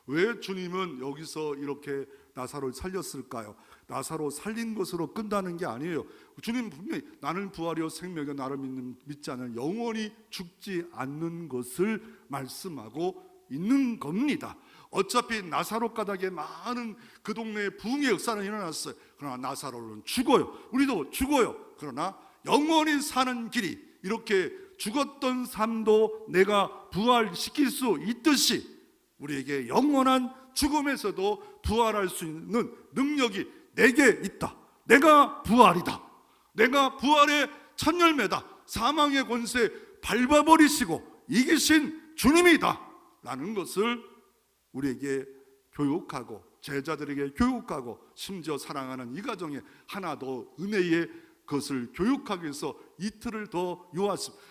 왜 주님은 여기서 이렇게 나사로를 살렸을까요? 나사로 살린 것으로 끝나는 게 아니에요. 주님 분명히 나는 부활이요 생명이요 나를 믿지 않는 영원히 죽지 않는 것을 말씀하고 있는 겁니다. 어차피 나사로 가닥에 많은 그 동네에 부흥의 역사는 일어났어요. 그러나 나사로는 죽어요. 우리도 죽어요. 그러나 영원히 사는 길이, 이렇게 죽었던 삶도 내가 부활시킬 수 있듯이 우리에게 영원한 죽음에서도 부활할 수 있는 능력이 내게 있다. 내가 부활이다. 내가 부활의 첫 열매다. 사망의 권세 밟아버리시고 이기신 주님이다 라는 것을 우리에게 교육하고, 제자들에게 교육하고, 심지어 사랑하는 이 가정에 하나 더 은혜의 것을 교육하기 위해서 이틀을 더 요하십니다.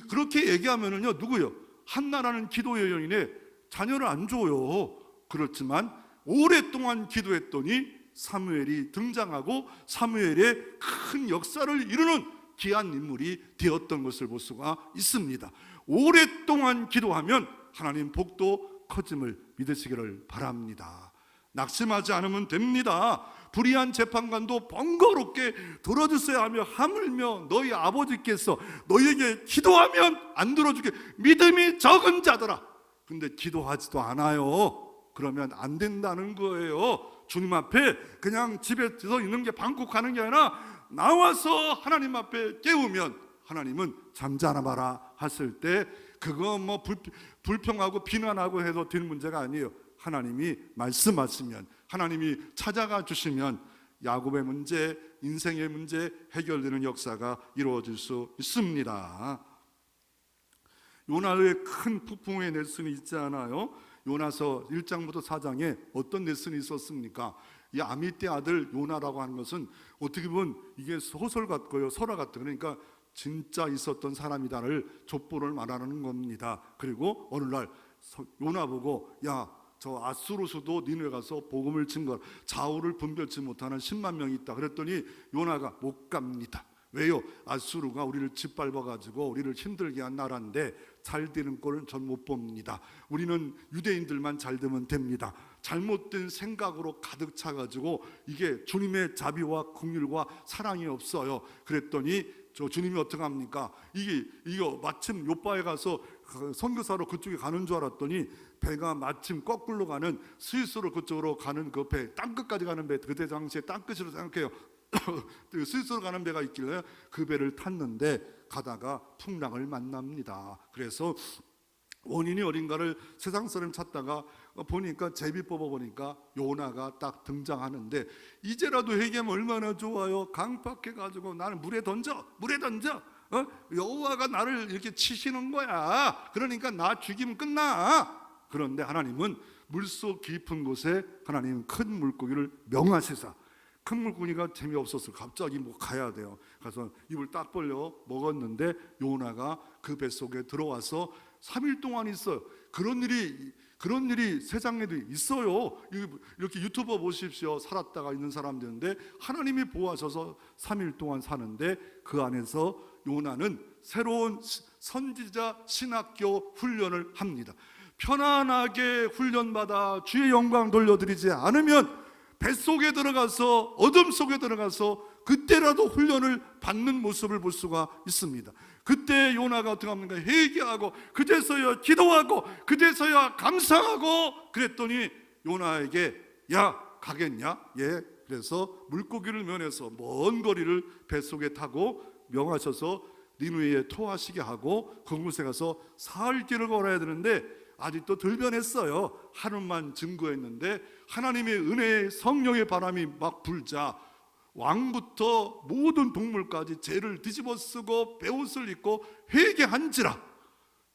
그렇게 얘기하면은요, 누구요? 한나라는 기도의 여인에 자녀를 안 줘요. 그렇지만 오랫동안 기도했더니 사무엘이 등장하고 사무엘의 큰 역사를 이루는 귀한 인물이 되었던 것을 볼 수가 있습니다. 오랫동안 기도하면 하나님 복도 커짐을 믿으시기를 바랍니다. 낙심하지 않으면 됩니다. 불의한 재판관도 번거롭게 들어주세요 하며 하물며 너희 아버지께서 너희에게 기도하면 안 들어주게 믿음이 적은 자들아. 근데 기도하지도 않아요. 그러면 안 된다는 거예요. 주님 앞에 그냥 집에서 있는 게 방콕하는 게 아니라 나와서 하나님 앞에 깨우면 하나님은 잠자나 봐라 하실 때 그거 불평하고 비난하고 해도 될 문제가 아니에요. 하나님이 말씀하시면, 하나님이 찾아가 주시면 야곱의 문제, 인생의 문제 해결되는 역사가 이루어질 수 있습니다. 요나의 큰 폭풍의 레슨이 있지 않아요? 요나서 1장부터 4장에 어떤 레슨이 있었습니까? 이 아미떼 아들 요나라고 하는 것은 어떻게 보면 이게 소설 같고요, 설화 같은, 그러니까 진짜 있었던 사람이다를 족보를 말하는 겁니다. 그리고 어느 날 요나 보고, 야, 저 아수르수도 니네 가서 복음을 증거하라. 좌우를 분별치 못하는 10만 명이 있다. 그랬더니 요나가 못 갑니다. 왜요? 아수르가 우리를 짓밟아가지고 우리를 힘들게 한 나라인데 잘 되는 꼴은 전 못 봅니다. 우리는 유대인들만 잘 되면 됩니다. 잘못된 생각으로 가득 차가지고 이게 주님의 자비와 긍휼과 사랑이 없어요. 그랬더니 저 주님이 어떻게 합니까? 이거 마침 요바에 가서 선교사로 그쪽에 가는 줄 알았더니 배가 마침 거꾸로 가는 스위스로 그쪽으로 가는 그 배, 땅끝까지 가는 배, 그때 당시에 땅끝으로 생각해요. 스위스로 가는 배가 있길래 그 배를 탔는데 가다가 풍랑을 만납니다. 그래서 원인이 어딘가를 세상 사람 찾다가 보니까 제비 뽑아보니까 요나가 딱 등장하는데, 이제라도 회개하면 얼마나 좋아요. 강팍해가지고 나를 물에 던져 여호와가 나를 이렇게 치시는 거야. 그러니까 나 죽이면 끝나. 그런데 하나님은 물속 깊은 곳에 하나님은 큰 물고기를 명하시사, 큰 물고기가 재미없었어. 갑자기 뭐 가야 돼요. 가서 입을 딱 벌려 먹었는데 요나가 그 뱃속에 들어와서 3일 동안 있어요. 그런 일이 세상에도 있어요. 이렇게 유튜버 보십시오. 살았다가 있는 사람들인데 하나님이 보호하셔서 3일 동안 사는데 그 안에서 요나는 새로운 선지자 신학교 훈련을 합니다. 편안하게 훈련받아 주의 영광 돌려드리지 않으면 뱃속에 들어가서, 어둠 속에 들어가서 그때라도 훈련을 받는 모습을 볼 수가 있습니다. 그때 요나가 어떻게 합니까? 회개하고 그제서야 기도하고 그제서야 감사하고 그랬더니 요나에게, 야, 가겠냐? 예. 그래서 물고기를 면해서 먼 거리를 뱃속에 타고 명하셔서 니누이에 토하시게 하고 그곳에 가서 사흘 길을 걸어야 되는데 아직도 덜 변했어요. 하루만 증거했는데 하나님의 은혜의 성령의 바람이 막 불자 왕부터 모든 동물까지 죄를 뒤집어쓰고 베옷을 입고 회개한지라.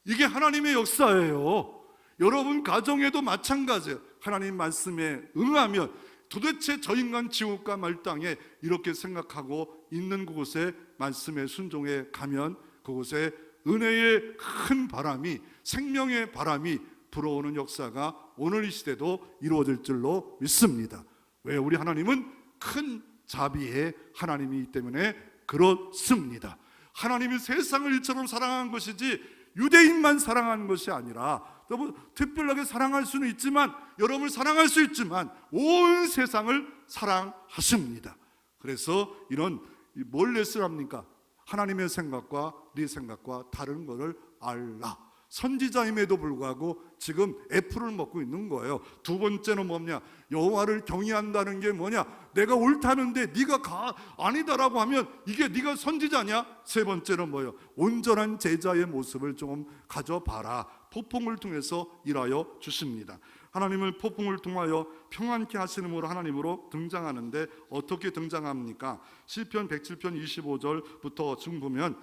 이게 하나님의 역사예요. 여러분 가정에도 마찬가지예요. 하나님 말씀에 응하면 도대체 저 인간 지옥과 말땅에 이렇게 생각하고 있는 그곳에 말씀에 순종해 가면 그곳에 은혜의 큰 바람이, 생명의 바람이 불어오는 역사가 오늘 이 시대도 이루어질 줄로 믿습니다. 왜? 우리 하나님은 큰 자비의 하나님이기 때문에 그렇습니다. 하나님이 세상을 이처럼 사랑한 것이지 유대인만 사랑한 것이 아니라, 너무 특별하게 사랑할 수는 있지만, 여러분을 사랑할 수 있지만 온 세상을 사랑하십니다. 그래서 이런 뭘 레슨합니까? 하나님의 생각과 네 생각과 다른 것을 알라. 선지자임에도 불구하고 지금 애플을 먹고 있는 거예요. 두 번째는 뭐냐? 여호와를 경외한다는 게 뭐냐? 내가 옳다는데 네가 아니다라고 하면 이게 네가 선지자냐? 세 번째는 뭐예요? 온전한 제자의 모습을 좀 가져봐라. 폭풍을 통해서 일하여 주십니다. 하나님을 폭풍을 통하여 평안케 하시는으로 하나님으로 등장하는데 어떻게 등장합니까? 시편 107편 25절부터 지금 보면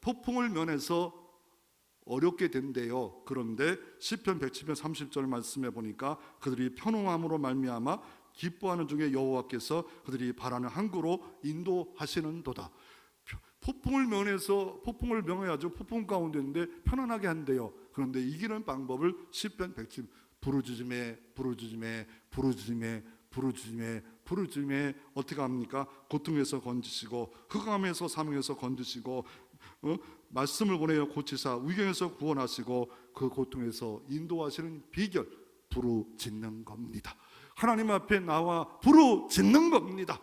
폭풍을 면해서 어렵게 된대요. 그런데 시편 107편 30절 말씀해 보니까 그들이 편호함으로 말미암아 기뻐하는 중에 여호와께서 그들이 바라는 항구로 인도하시는도다. 폭풍을 명해야죠. 폭풍 가운데인데 편안하게 한대요. 그런데 이기는 방법을 시편 107 부르짖음에 어떻게 합니까? 고통에서 건지시고 흑암에서 사망에서 건지시고 말씀을 보내어 고치사 위경에서 구원하시고 그 고통에서 인도하시는 비결, 부르짖는 겁니다. 하나님 앞에 나와 부르짖는 겁니다.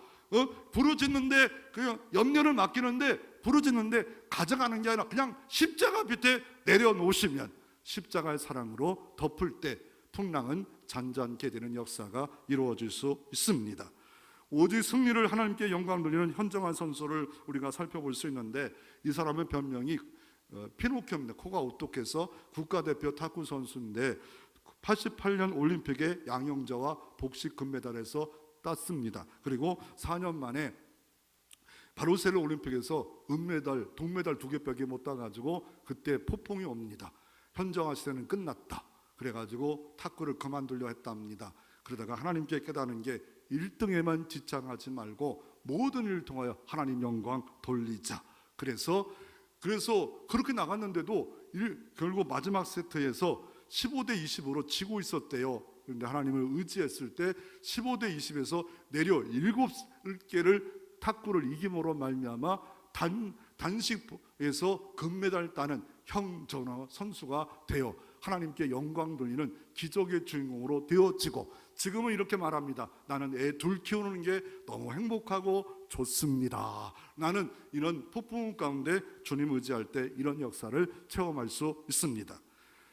부르짖는데 그냥 염려를 맡기는데 부르짖는데 가져가는 게 아니라 그냥 십자가 밑에 내려놓으시면 십자가의 사랑으로 덮을 때 풍랑은 잔잔케 되는 역사가 이루어질 수 있습니다. 오직 승리를 하나님께 영광 돌리는 현정한 선수를 우리가 살펴볼 수 있는데, 이 사람의 별명이 피노키오입니다. 코가 오똑해서 국가대표 탁구 선수인데 88년 올림픽에 양형자와 복식 금메달에서 땄습니다. 그리고 4년 만에 바르셀 올림픽에서 은메달, 동메달 2개밖에 못 따가지고 그때 폭풍이 옵니다. 현정화 시대는 끝났다. 그래가지고 탁구를 그만두려 했답니다. 그러다가 하나님께 깨닫는 게 1등에만 지창하지 말고 모든 일을 통하여 하나님 영광 돌리자. 그래서 그렇게 나갔는데도 결국 마지막 세트에서 15대 20으로 지고 있었대요. 그런데 하나님을 의지했을 때 15대 20에서 내려 7개를 탁구를 이김으로 말미암아 단식에서 금메달 따는 형전화 선수가 되어 하나님께 영광 돌리는 기적의 주인공으로 되어지고, 지금은 이렇게 말합니다. 나는 애 둘 키우는 게 너무 행복하고 좋습니다. 나는 이런 폭풍 가운데 주님 의지할 때 이런 역사를 체험할 수 있습니다.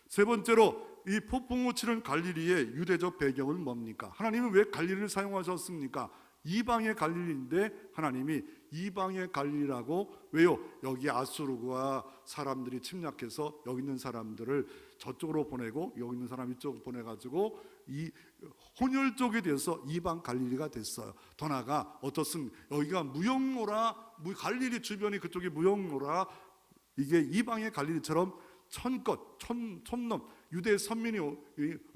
세 번째로, 이 폭풍우 치는 갈릴리의 유대적 배경은 뭡니까? 하나님은 왜 갈릴리를 사용하셨습니까? 이방의 갈릴리인데 하나님이 이방의 갈릴리라고, 왜요? 여기 아수르가 사람들이 침략해서 여기 있는 사람들을 저쪽으로 보내고 여기 있는 사람 이쪽으로 보내가지고 이 혼혈족에 대해서 이방 갈릴리가 됐어요. 더 나아가 어떻습니까? 여기가 무역로라, 갈릴리 주변이 그쪽이 무역로라, 이게 이방의 갈릴리처럼 촌놈, 유대 선민이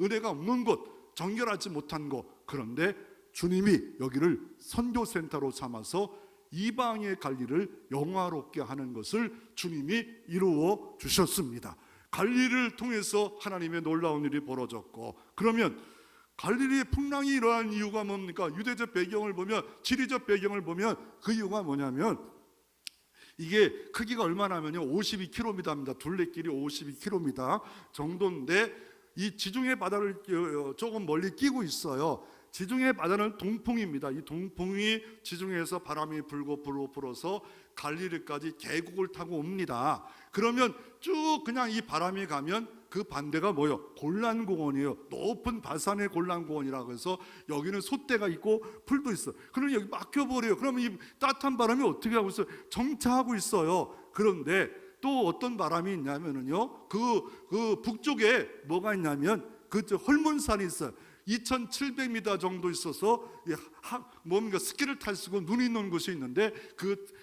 은혜가 없는 곳, 정결하지 못한 곳. 그런데 주님이 여기를 선교센터로 삼아서 이방의 갈릴리를 영화롭게 하는 것을 주님이 이루어 주셨습니다. 갈릴리를 통해서 하나님의 놀라운 일이 벌어졌고, 그러면 갈릴리의 풍랑이 일어난 이유가 뭡니까? 유대적 배경을 보면, 지리적 배경을 보면 그 이유가 뭐냐면, 이게 크기가 얼마나면요, 52km입니다. 둘레길이 52km 정도인데 이 지중해 바다를 조금 멀리 끼고 있어요. 지중해 바다는 동풍입니다. 이 동풍이 지중해에서 바람이 불어서 갈릴리까지 계곡을 타고 옵니다. 그러면 쭉 그냥 이 바람이 가면 그 반대가 뭐예요? 골란공원이에요. 높은 바산의 골란공원이라고 해서 여기는 솥대가 있고 풀도 있어. 그러면 여기 막혀버려요. 그러면 이 따뜻한 바람이 어떻게 하고 있어요? 정차하고 있어요. 그런데 또 어떤 바람이 있냐면요, 그 북쪽에 뭐가 있냐면 그 헐몬산이 있어요. 2,700m 정도 있어서 뭔가 스키를 탈 수 있고 눈이 있는 곳이 있는데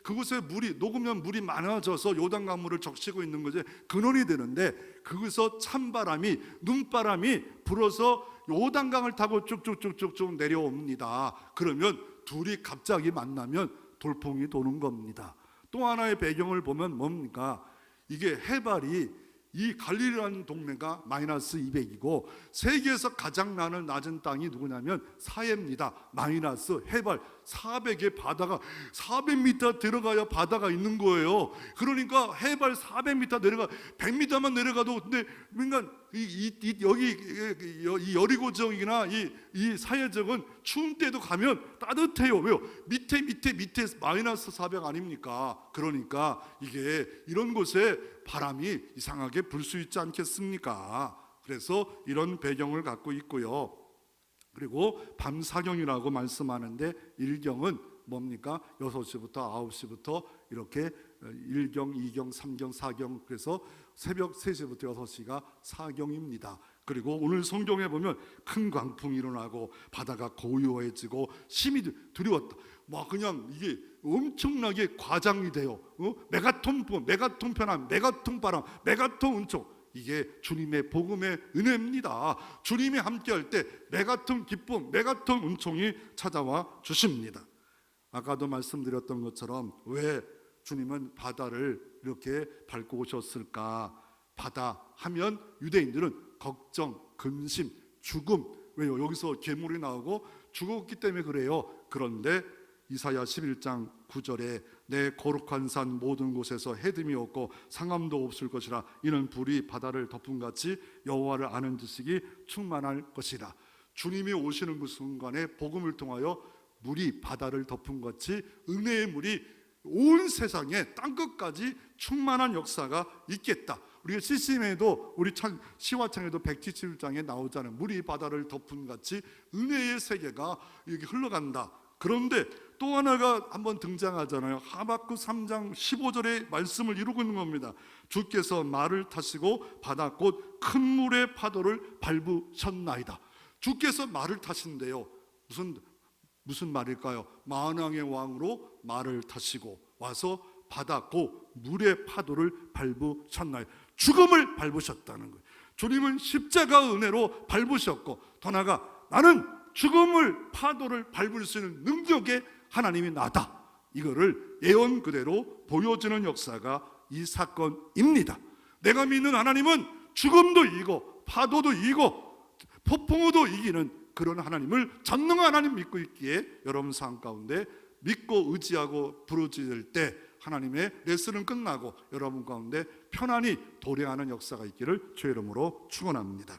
그곳에 녹으면 물이 많아져서 요단강물을 적시고 있는 것이 근원이 되는데, 그것서 찬바람이, 눈바람이 불어서 요단강을 타고 쭉쭉쭉쭉 내려옵니다. 그러면 둘이 갑자기 만나면 돌풍이 도는 겁니다. 또 하나의 배경을 보면 뭡니까? 이게 해발이, 이 갈릴리라는 동네가 마이너스 200이고 세계에서 가장 낮은 땅이 누구냐면 사해입니다. 마이너스 해발 400의 바다가 400m 들어가야 바다가 있는 거예요. 그러니까 해발 400m 내려가 100m만 내려가도, 근데 그러니까 여기 이 여리고 지역이나 이 사해 지역은 추운 때도 가면 따뜻해요. 왜요? 밑에 마이너스 400 아닙니까? 그러니까 이게 이런 곳에 바람이 이상하게 불 수 있지 않겠습니까? 그래서 이런 배경을 갖고 있고요. 그리고 밤사경이라고 말씀하는데, 일경은 뭡니까? 6시부터 9시부터 이렇게 1경, 2경, 3경, 4경, 그래서 새벽 3시부터 6시가 사경입니다. 그리고 오늘 성경에 보면 큰 광풍이 일어나고 바다가 고요해지고 심히 두려웠다. 그냥 이게 엄청나게 과장이 돼요. 메가톤 편안, 메가톤 바람, 메가톤 은총. 이게 주님의 복음의 은혜입니다. 주님이 함께할 때 메가톤 기쁨, 메가톤 은총이 찾아와 주십니다. 아까도 말씀드렸던 것처럼 왜 주님은 바다를 이렇게 밟고 오셨을까? 바다 하면 유대인들은 걱정, 근심, 죽음. 왜요? 여기서 괴물이 나오고 죽었기 때문에 그래요. 그런데 이사야 11장 9절에 내 거룩한 산 모든 곳에서 해듬이 없고 상함도 없을 것이라. 이는 불이 바다를 덮음같이 여호와를 아는 지식이 충만할 것이라. 주님이 오시는 그 순간에 복음을 통하여 물이 바다를 덮은 같이 은혜의 물이 온 세상에 땅끝까지 충만한 역사가 있겠다. 우리가 CCM에도 우리 시화창에도 177장에 나오잖아요. 물이 바다를 덮은 같이 은혜의 세계가 여기 흘러간다. 그런데 또 하나가 한번 등장하잖아요. 하박국 3장 15절의 말씀을 이루고 있는 겁니다. 주께서 말을 타시고 바다 곧 큰 물의 파도를 밟으셨나이다. 주께서 말을 타신대요. 무슨 무슨 말일까요? 만왕의 왕으로 말을 타시고 와서 바다 고 물의 파도를 밟으셨나요? 죽음을 밟으셨다는 거예요. 주님은 십자가 은혜로 밟으셨고, 더 나아가 나는 죽음을 파도를 밟을 수 있는 능력의 하나님이 나다, 이거를 예언 그대로 보여주는 역사가 이 사건입니다. 내가 믿는 하나님은 죽음도 이기고 파도도 이기고 폭풍우도 이기는 그런 하나님을, 전능한 하나님 믿고 있기에 여러분 삶 가운데 믿고 의지하고 부르짖을 때 하나님의 레슨은 끝나고 여러분 가운데 편안히 도래하는 역사가 있기를 주의 이름으로 축원합니다.